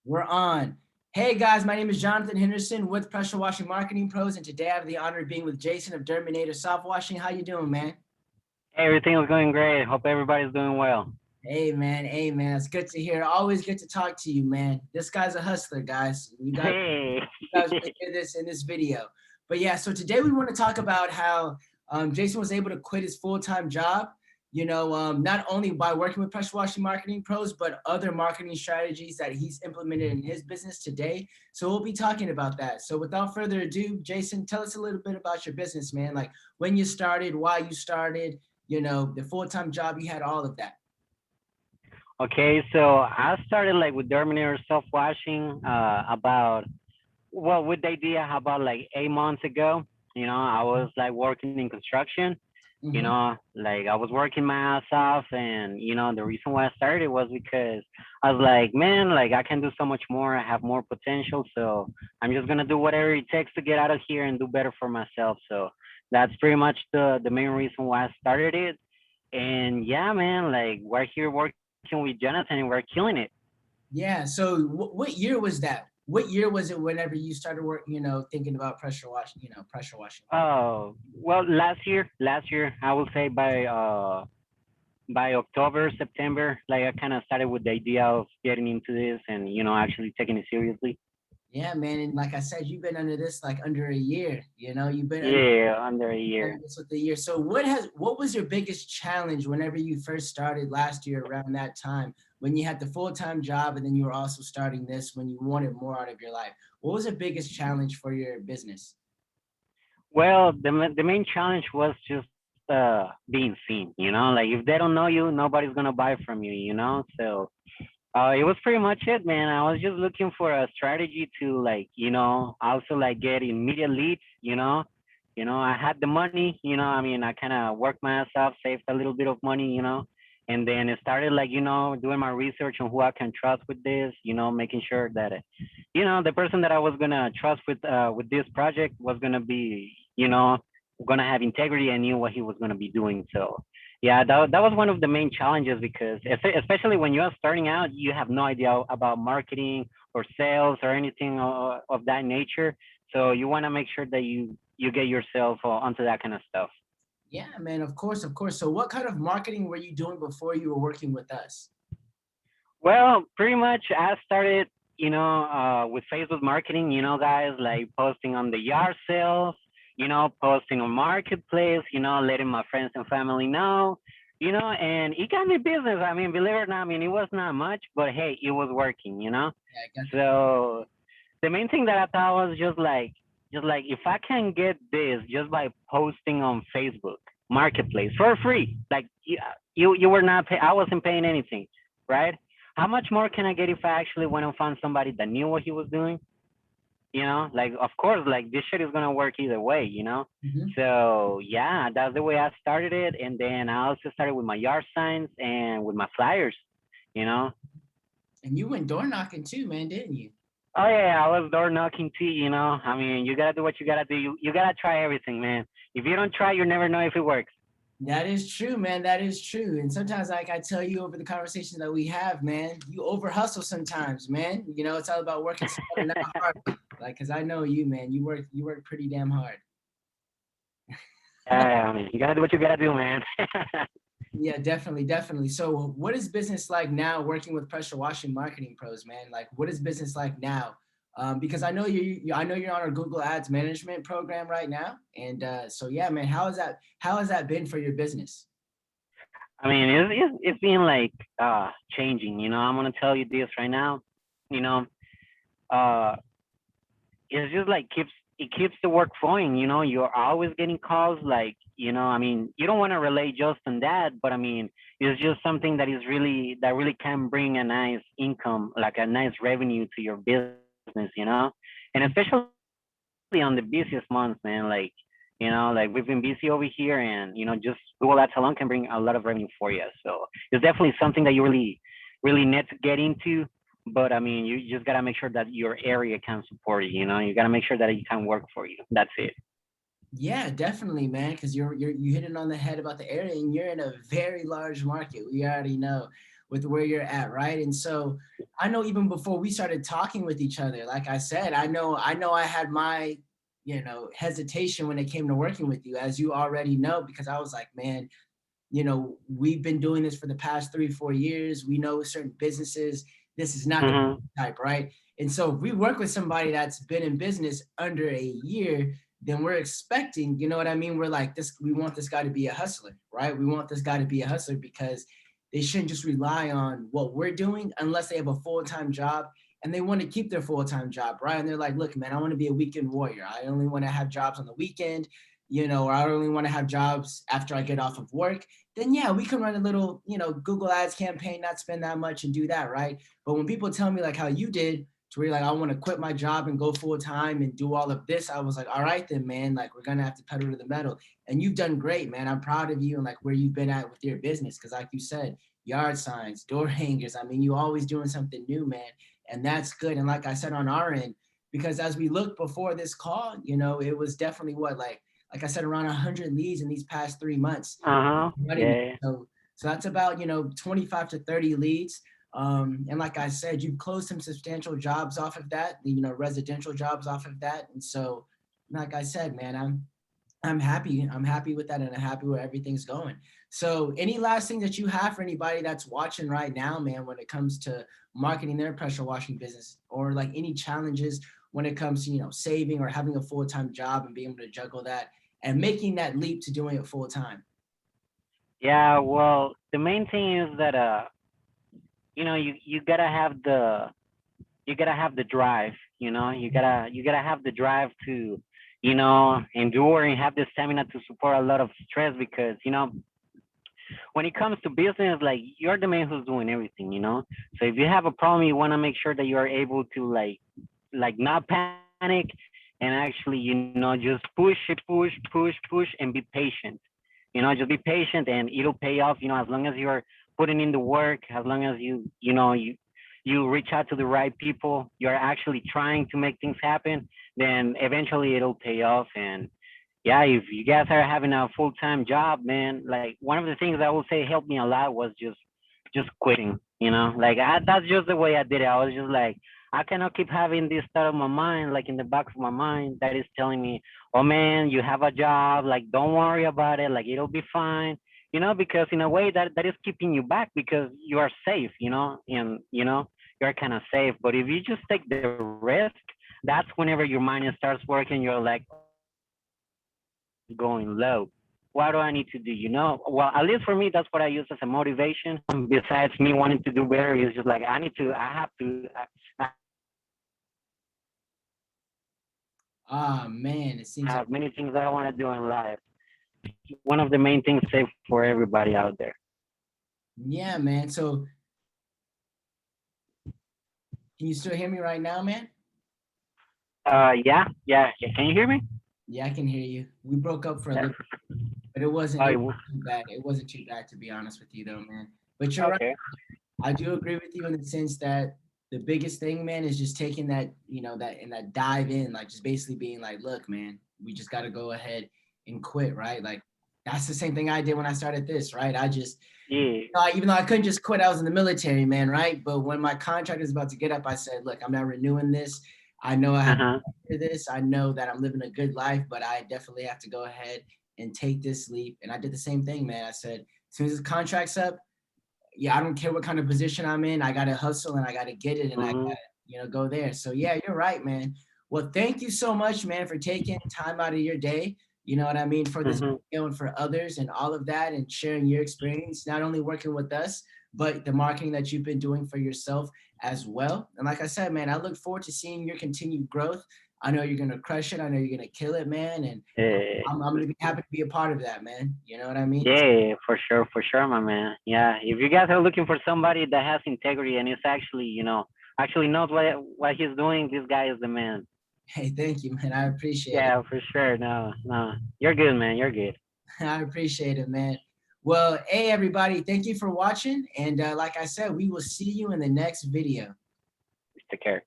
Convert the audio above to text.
We're on. Hey guys, my name is Jonathan Henderson with Pressure Washing Marketing Pros, and today I have the honor of being with Jeisson of Dirtminator Soft Washing. How you doing, man? Hey, everything is going great. Hope everybody's doing well. Hey man, it's good to hear. Always good to talk to you, man. This guy's a hustler, guys. Hey. You guys want to hear this in this video. But yeah, so today we want to talk about how Jeisson was able to quit his full-time job, not only by working with Pressure Washing Marketing Pros, but other marketing strategies that he's implemented in his business today. So we'll be talking about that. So without further ado, Jeisson, tell us a little bit about your business, man. Like when you started, why you started, the full-time job you had, all of that. Okay, so I started like with Dirtminator self-washing with the idea about like 8 months ago. I was like working in construction, Mm-hmm. like I was working my ass off. And, the reason why I started was because I was like, man, like I can do so much more. I have more potential. So I'm just going to do whatever it takes to get out of here and do better for myself. So that's pretty much the main reason why I started it. And yeah, man, like we're here working with Jonathan and we're killing it. Yeah. So what year was that? What year was it whenever you started working, thinking about pressure washing, pressure washing? Oh, well, last year, I would say by October, September, like I kind of started with the idea of getting into this and, actually taking it seriously. Yeah, man. And like I said, you've been under this like under a year, you've been Yeah, under a under year. this with the year. So what was your biggest challenge whenever you first started last year around that time when you had the full-time job and then you were also starting this when you wanted more out of your life? What was the biggest challenge for your business? Well, the main challenge was just being seen, like if they don't know you, nobody's gonna buy from you. So it was pretty much it, man. I was just looking for a strategy to like, also like get immediate leads. I had the money. I mean, I kind of worked my ass off, saved a little bit of money. And then it started like, doing my research on who I can trust with this. Making sure that, the person that I was gonna trust with this project was gonna be, gonna have integrity and knew what he was gonna be doing. So yeah, that was one of the main challenges because especially when you are starting out, you have no idea about marketing or sales or anything of that nature. So you want to make sure that you get yourself onto that kind of stuff. Yeah, man, of course, of course. So what kind of marketing were you doing before you were working with us? Well, pretty much I started, with Facebook marketing, guys, like posting on the yard sales, posting on marketplace, letting my friends and family know, and it got me business. I mean, believe it or not, I mean, it was not much, but hey, it was working. Yeah, I got that. So the main thing that I thought was just like if I can get this just by posting on Facebook Marketplace for free, like you were not I wasn't paying anything, right? How much more can I get if I actually went and found somebody that knew what he was doing? Like of course, like this shit is gonna work either way. Mhm. So yeah, that's the way I started it, and then I also started with my yard signs and with my flyers. You know, And you went door knocking too, man, didn't you? Oh yeah, I was door knocking too. I mean, you gotta do what you gotta do. You gotta try everything, man. If you don't try, you never know if it works. That is true, man. That is true. And sometimes, like I tell you over the conversations that we have, man, you over hustle sometimes, man. It's all about working smarter, not harder. Like, cause I know you, man. You work pretty damn hard. Yeah, I mean, you gotta do what you gotta do, man. Yeah, definitely, definitely. So, what is business like now working with Pressure Washing Marketing Pros, man? Like, what is business like now? Because I know you're on our Google Ads management program right now, and so yeah, man, how has that been for your business? I mean, it's been like changing. I'm gonna tell you this right now. You know, uh, it's just like it keeps the work flowing. You're always getting calls. Like, I mean, you don't want to relate just on that, but I mean, it's just something that really can bring a nice income, like a nice revenue to your business. And especially on the busiest months, man. Like we've been busy over here, and just Google Ads alone can bring a lot of revenue for you. So it's definitely something that you really need to get into. But I mean, you just gotta make sure that your area can support you. You gotta make sure that it can work for you. That's it. Yeah, definitely, man. Because you hit it on the head about the area, and you're in a very large market. We already know. with where you're at, right? And so I know even before we started talking with each other, like I said, I know I had my, you know, hesitation when it came to working with you, as you already know, because I was like, man, you know, we've been doing this for the past 3-4 years. We know certain businesses, this is not the type, right? And so if we work with somebody that's been in business under a year, then we're expecting, you know what I mean? We're like, this, we want this guy to be a hustler, right? We want this guy to be a hustler because they shouldn't just rely on what we're doing unless they have a full-time job and they want to keep their full-time job, right? And they're like, look, man, I want to be a weekend warrior. I only want to have jobs on the weekend, you know, or I only want to have jobs after I get off of work. Then yeah, we can run a little, you know, Google Ads campaign, not spend that much and do that, right? But when people tell me like how you did, to where you're like, I want to quit my job and go full time and do all of this, I was like, all right then, man, like we're gonna have to pedal to the metal. And you've done great, man. I'm proud of you and like where you've been at with your business. Cause like you said, yard signs, door hangers. I mean, you always doing something new, man. And that's good. And like I said on our end, because as we looked before this call, you know, it was definitely what, like I said, around 100 leads in these past 3 months. Yeah. So that's about, you know, 25 to 30 leads. And like I said, you've closed some substantial jobs off of that, you know, residential jobs off of that. And so, like I said, man, I'm happy. I'm happy with that, and I'm happy where everything's going. So, any last thing that you have for anybody that's watching right now, man, when it comes to marketing their pressure washing business, or like any challenges when it comes to, you know, saving or having a full-time job and being able to juggle that and making that leap to doing it full time? Yeah, well, the main thing is that you know, you gotta have the drive, you know, you gotta have the drive to, you know, endure and have the stamina to support a lot of stress because, you know, when it comes to business, like you're the man who's doing everything, you know. So if you have a problem, you want to make sure that you are able to like not panic and actually, you know, just push and be patient. You know, just be patient and it'll pay off, you know, as long as you're putting in the work, as long as you know, you reach out to the right people, you're actually trying to make things happen, then eventually it'll pay off. And yeah, if you guys are having a full-time job, man, like one of the things I will say helped me a lot was just quitting, you know, like that's just the way I did it. I was just like, I cannot keep having this thought of my mind, like in the back of my mind that is telling me, oh man, you have a job, like don't worry about it, like it'll be fine, you know, because in a way that is keeping you back because you are safe, you know, and you know, you're kind of safe. But if you just take the risk, that's whenever your mind starts working, you're like, going low. What do I need to do? You know, well, at least for me, that's what I use as a motivation. Besides me wanting to do better, it's just like I have to. Ah, man, it I seems like, have many things that I want to do in life. One of the main things safe for everybody out there. yeah, man. So, can you still hear me right now, man? Yeah. Can you hear me? Yeah, I can hear you. We broke up for a Yeah. little, but it wasn't Oh, it wasn't too bad. It wasn't too bad, to be honest with you, though, man. But you're right. okay. I do agree with you in the sense that the biggest thing, man, is just taking that, you know, that dive in, like just basically being like, look, man, we just got to go ahead and quit, right? Like that's the same thing I did when I started this, right? I just, Yeah. even though I couldn't just quit, I was in the military, man, right? But when my contract is about to get up, I said, look, I'm not renewing this. I know I Uh have huh. to this. I know that I'm living a good life, but I definitely have to go ahead and take this leap. And I did the same thing, man. I said, as soon as the contract's up, yeah, I don't care what kind of position I'm in. I gotta hustle and I gotta get it and I Mhm. gotta, you know, go there. So yeah, you're right, man. Well, thank you so much, man, for taking time out of your day. You know what I mean, for this Mhm. video and for others and all of that and sharing your experience, not only working with us, but the marketing that you've been doing for yourself as well. And like I said, man, I look forward to seeing your continued growth. I know you're gonna crush it. I know you're gonna kill it, man. And Yeah. I'm gonna be happy to be a part of that, man. You know what I mean? Yeah, for sure, my man. Yeah, if you guys are looking for somebody that has integrity and is actually, you know, actually knows what he's doing, this guy is the man. Hey, thank you, man. I appreciate it. Yeah, for sure. No, no, you're good, man. You're good. I appreciate it, man. Well, hey, everybody, thank you for watching. And like I said, we will see you in the next video. Take care.